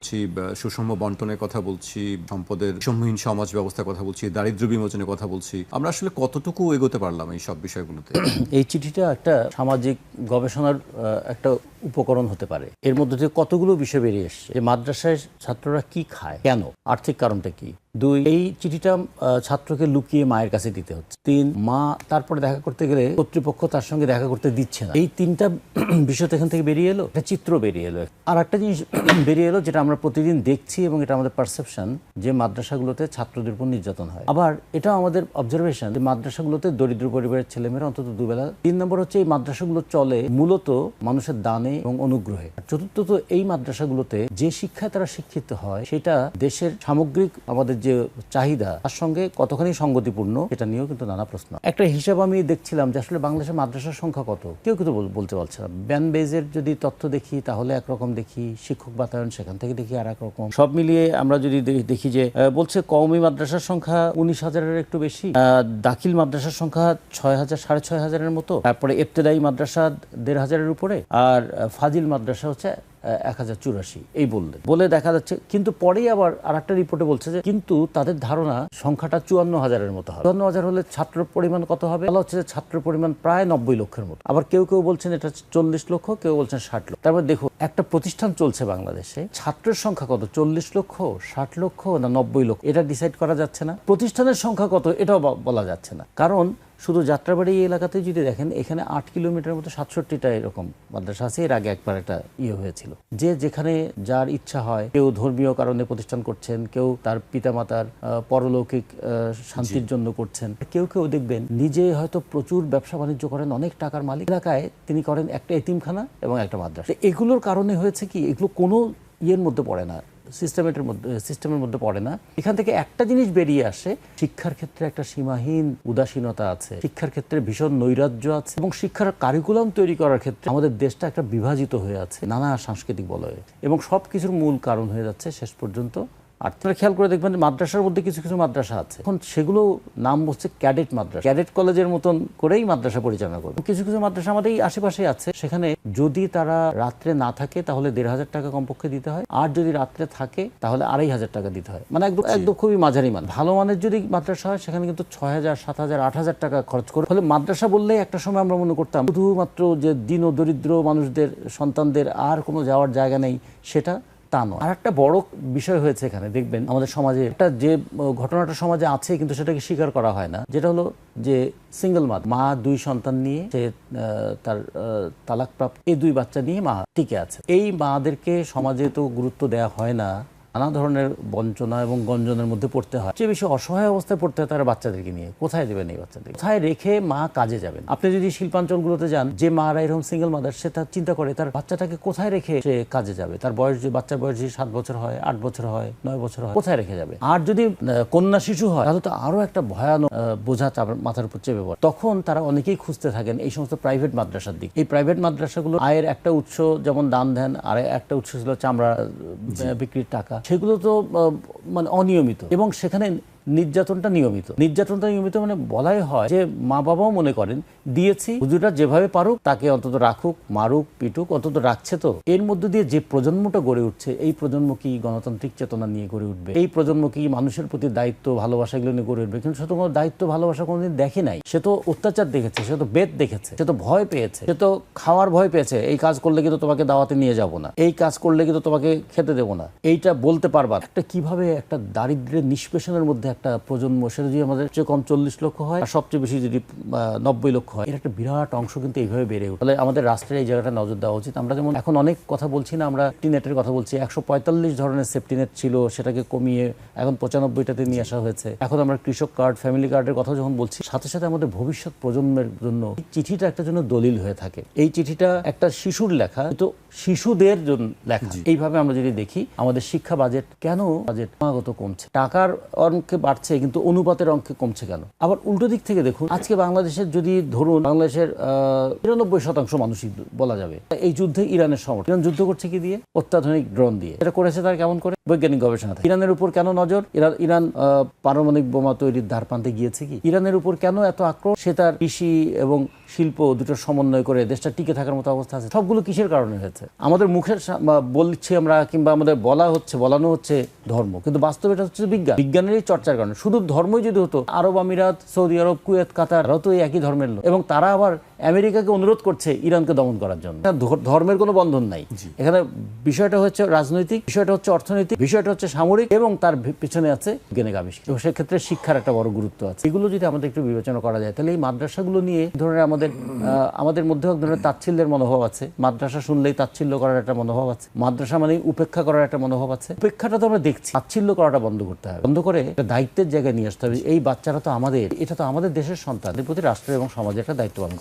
সুষম বন্টনের কথা বলছি, সম্পদের সম্মূহীন সমাজ ব্যবস্থার কথা বলছি, দারিদ্র্য বিমোচনের কথা বলছি। আমরা আসলে কতটুকু এগোতে পারলাম এই সব বিষয়গুলোতে? এই চিঠিটা একটা সামাজিক গবেষণার একটা উপকরণ হতে পারে। এর মধ্যে থেকে কতগুলো বিষয় বেরিয়ে এসছে যে মাদ্রাসায় ছাত্ররা কি খায়, কেন, আর্থিক কারণটা কি। 2, এই চিঠিটা ছাত্রকে লুকিয়ে মায়ের কাছে দিতে হচ্ছে। 3, মা তারপরে দেখা করতে গেলে কর্তৃপক্ষ তার সঙ্গে দেখা করতে দিচ্ছে না। এই 3টা বিষয় এখান থেকে বেরিয়ে এলো, একটা চিত্র বেরিয়ে এলো। আর একটা জিনিস বেরিয়ে এলো যেটা আমরা প্রতিদিন দেখছি এবং এটা আমাদের পারসেপশন, যে মাদ্রাসাগুলোতে ছাত্রদের উপর নির্যাতন হয়। আবার এটা আমাদের অবজারভেশন যে মাদ্রাসাগুলোতে দরিদ্র পরিবারের ছেলেমেয়েরা অন্তত দুবেলা। 3 নম্বর হচ্ছে এই মাদ্রাসাগুলো চলে মূলত মানুষের দানে এবং অনুগ্রহে। চতুর্থত, এই মাদ্রাসাগুলোতে যে শিক্ষায় তারা শিক্ষিত হয় সেটা দেশের সামগ্রিক আমাদের যে চাহিদা তার সঙ্গে কতখানি সঙ্গতিপূর্ণ, এটা নিয়েও কিন্তু নানা প্রশ্ন। একটা হিসাব আমি দেখছিলাম যে আসলে বাংলাদেশের মাদ্রাসার সংখ্যা কত, কেউ কিন্তু বলতে পারছে না। ব্যান বেজের যদি তথ্য দেখি তাহলে একরকম দেখি, শিক্ষক বাতায়ন সেখান থেকে দেখি আর একরকম। সব মিলিয়ে আমরা যদি দেখি যে বলছে কওমি মাদ্রাসার সংখ্যা 19,000-এর একটু বেশি, দাখিল মাদ্রাসার সংখ্যা 6,000 6,500-এর মতো, তারপরে ইবতেদায়ী মাদ্রাসা 1,500-এর উপরে, আর ফাজিল মাদ্রাসা হচ্ছে 1084 এই বলে দেখা যাচ্ছে। কিন্তু পরেই আবার আরেকটা রিপোর্টে বলছে যে কিন্তু তাদের ধারণা সংখ্যাটা 54,000-এর মতো হবে। 54,000 হলে ছাত্র পরিমাণ কত হবে? বলা হচ্ছে যে ছাত্র পরিমাণ প্রায় 90 লক্ষের মতো। আবার কেউ কেউ বলছেন এটা 40 লক্ষ, কেউ বলছেন 60 লক্ষ। তারপর দেখো একটা প্রতিষ্ঠান চলছে বাংলাদেশে, ছাত্রের সংখ্যা কত? 40 লক্ষ, 60 লক্ষ না 90 লক্ষ, এটা ডিসাইড করা যাচ্ছে না। প্রতিষ্ঠানের সংখ্যা কত এটাও বলা যাচ্ছে না। কারণ শুধু যাত্রাবাড়ি এই এলাকাতে যদি দেখেন, এখানে 8 কিলোমিটার মতো 67টা এরকম মাদ্রাসা আছে। এর আগে একবার একটা হয়েছিল যে যেখানে যার ইচ্ছা হয়, কেউ ধর্মীয় কারণে প্রতিষ্ঠান করছেন, কেউ তার পিতামাতার পরলৌকিক শান্তির জন্য করছেন, কেউ কেউ দেখবেন নিজে হয়তো প্রচুর ব্যবসা বাণিজ্য করেন, অনেক টাকার মালিক। এলাকায় তিনি করেন একটা এতিমখানা এবং একটা মাদ্রাসা। এগুলোর কারণে হয়েছে কি, এগুলো কোনো ইয়ের মধ্যে পড়ে না, সিস্টেমের মধ্যে পড়ে না। এখান থেকে একটা জিনিস বেরিয়ে আসে, শিক্ষার ক্ষেত্রে একটা সীমাহীন উদাসীনতা আছে, শিক্ষার ক্ষেত্রে ভীষণ নৈরাজ্য আছে, এবং শিক্ষার কারিকুলাম তৈরি করার ক্ষেত্রে আমাদের দেশটা একটা বিভাজিত হয়ে আছে নানা সাংস্কৃতিক বলয়ে, এবং সব কিছুর মূল কারণ হয়ে যাচ্ছে শেষ পর্যন্ত। আর আপনারা খেয়াল করে দেখবেন মাদ্রাসার মধ্যে কিছু কিছু মাদ্রাসা আছে, এখন সেগুলো নাম হচ্ছে ক্যাডেট মাদ্রাসা, ক্যাডেট কলেজের মতন করেই মাদ্রাসা পরিচালনা করবে। কিছু কিছু মাদ্রাসা আমাদের এই আশেপাশে আছে, সেখানে যদি তারা রাত্রে না থাকে তাহলে 1,500 টাকা কমপক্ষে দিতে হয়, আর যদি রাত্রে থাকে তাহলে 2,500 টাকা দিতে হয়। মানে একদম খুবই মাঝারি মান। ভালো মানের যদি মাদ্রাসা হয় সেখানে কিন্তু 6,000 7,000 8,000 টাকা খরচ করে। ফলে মাদ্রাসা বললেই একটা সময় আমরা মনে করতাম শুধুমাত্র যে দীন ও দরিদ্র মানুষদের সন্তানদের আর কোনো যাওয়ার জায়গা নেই, সেটা তা নয়। আর একটা বড় বিষয় হয়েছে এখানে, দেখবেন আমাদের সমাজে একটা যে ঘটনাটা সমাজে আছে কিন্তু সেটাকে স্বীকার করা হয় না, যেটা হলো যে সিঙ্গেল মা 2 সন্তান নিয়ে সে তার তালাকপ্রাপ্ত এই 2 বাচ্চা নিয়ে মা টিকে আছে। এই মাদেরকে সমাজে তো গুরুত্ব দেওয়া হয় না, নানা ধরনের বঞ্চনা এবং গঞ্জনের মধ্যে পড়তে হয়। সবচেয়ে বেশি অসহায় অবস্থায় পড়তে হয় তারা বাচ্চাদেরকে নিয়ে। কোথায় দেবেন এই বাচ্চাদের? কোথায় রেখে মা কাজে যাবেন? আপনি যদি শিল্পাঞ্চলগুলোতে যান, যে মারা এরকম সিঙ্গেল মাদার, সে তার চিন্তা করে তার বাচ্চাটাকে কোথায় রেখে সে কাজে যাবে। তার বয়স, যে বাচ্চার বয়স যদি 7 বছর হয়, 8 বছর হয়, 9 বছর হয়, কোথায় রেখে যাবে? আর যদি কন্যা শিশু হয় তাহলে তো আরো একটা ভয়ানক বোঝা মাথার উপর চেপে পড়ে। তখন তারা অনেকেই খুঁজতে থাকেন এই সমস্ত প্রাইভেট মাদ্রাসার দিক। এই প্রাইভেট মাদ্রাসাগুলো আয়ের একটা উৎস যেমন দান ধ্যান, আর একটা উৎস ছিল চামড়া বিক্রির টাকা। সেগুলো তো মানে অনিয়মিত, এবং সেখানে নির্যাতনটা নিয়মিত মানে বলাই হয় যে মা বাবাও মনে করেন দিয়েছি, হুজুররা যেভাবে পারুক তাকে অন্তত রাখুক, মারুক পিটুক, অন্তত রাখছে। তো এর মধ্যে দিয়ে যে প্রজন্মটা গড়ে উঠছে, এই প্রজন্ম কি গণতান্ত্রিক চেতনা নিয়ে গড়ে উঠবে? এই প্রজন্ম কি মানুষের প্রতি দায়িত্ব ভালোবাসা এগুলো নিয়ে গড়ে উঠবে? কিন্তু সে তো কোনো দায়িত্ব ভালোবাসা কোনোদিন দেখে নাই। সে তো অত্যাচার দেখেছে, সে তো বেদ দেখেছে, সে তো ভয় পেয়েছে, সে তো খাওয়ার ভয় পেয়েছে। এই কাজ করলে কিন্তু তোমাকে দাওয়াতে নিয়ে যাব না, এই কাজ করলে কিন্তু তোমাকে খেতে দেবো না, এইটা বলতে পারবা। একটা কিভাবে একটা দারিদ্র্যের নিষ্পেষণের মধ্যে একটা প্রজন্ম, সেটা যদি আমাদের চেয়ে কম 40 লক্ষ হয়, আর সবচেয়ে বেশি যদি 90 লক্ষ হয়, এর একটা বিরাট অংশ কিন্তু এইভাবে বেড়ে ওঠে। তাহলে আমাদের রাষ্ট্রের এই জায়গাটা নজর দেওয়া উচিত। আমরা যেমন এখন অনেক কথা বলছি না, আমরা সেফটি নেটের কথা বলছি, 145 ধরনের সেফটি নেট ছিল, সেটাকে কমিয়ে এখন 95টাতে নিয়ে আসা হয়েছে। এখন আমরা কৃষক কার্ড, ফ্যামিলি কার্ডের কথা যখন বলছি, সাথে সাথে আমাদের ভবিষ্যৎ প্রজন্মের জন্য চিঠিটা একটা জন্য দলিল হয়ে থাকে। এই চিঠিটা একটা শিশুর লেখা, তো শিশুদের জন্য লেখা। এইভাবে আমরা যদি দেখি আমাদের শিক্ষা বাজেট ক্রমাগত কমছে, টাকার অঙ্কে বাড়ছে কিন্তু অনুপাতের অঙ্কে কমছে কেন? আবার উল্টো দিক থেকে দেখুন, আজকে বাংলাদেশের যদি ধরুন বাংলাদেশের 93% মানুষই বলা যাবে এই যুদ্ধে ইরানের সমর্থন। ইরান যুদ্ধ করছে কি দিয়ে? অত্যাধুনিক ড্রোন দিয়ে। এটা করেছে তার কেমন করে? বৈজ্ঞানিক গবেষণা থাকে। ইরানের উপর কেন নজর? ইরান পারমাণবিক বোমা তৈরির দ্বারপ্রান্তে গিয়েছে কি? ইরানের উপর কেন এত আক্রমণ? সে তার কৃষি এবং শিল্প দুটো সমন্বয় করে দেশটা টিকে থাকার মতো অবস্থা আছে। সবগুলো কিসের কারণে হয়েছে? আমাদের মুখে বলছি আমরা, কিংবা আমাদের বলানো হচ্ছে ধর্ম, কিন্তু বাস্তবে এটা হচ্ছে বিজ্ঞানেরই চর্চার কারণে। শুধু ধর্মই যদি হতো, আরব আমিরাত, সৌদি আরব, কুয়েত, কাতার, তারাও তো এই একই ধর্মের লোক, এবং তারা আবার আমেরিকাকে অনুরোধ করছে ইরানকে দমন করার জন্য। ধর্মের কোনো বন্ধন নাই এখানে। বিষয়টা হচ্ছে রাজনৈতিক, বিষয়টা হচ্ছে অর্থনৈতিক, বিষয়টা হচ্ছে সামরিক, এবং তার পিছনে আছে বৈজ্ঞানিক আবিষ্কার। এবং সেক্ষেত্রে শিক্ষার একটা বড় গুরুত্ব আছে। এগুলো যদি আমাদের একটু বিবেচনা করা যায়, তাহলে এই মাদ্রাসাগুলো নিয়ে ধরনের আমাদের মধ্যে এক ধরনের তাচ্ছিল্যের মনোভাব আছে। মাদ্রাসা শুনলেই তাচ্ছিল্য করার একটা মনোভাব আছে। মাদ্রাসা মানে উপেক্ষা করার একটা মনোভাব আছে। উপেক্ষাটা তো আমরা দেখছি, তাচ্ছিল্য করাটা বন্ধ করতে হবে, বন্ধ করে একটা দায়িত্বের জায়গায় নিয়ে আসতে হবে। এই বাচ্চারা তো আমাদের, এটা তো আমাদের দেশের সন্তান, এর প্রতি রাষ্ট্র এবং সমাজের একটা দায়িত্ব পালন করা।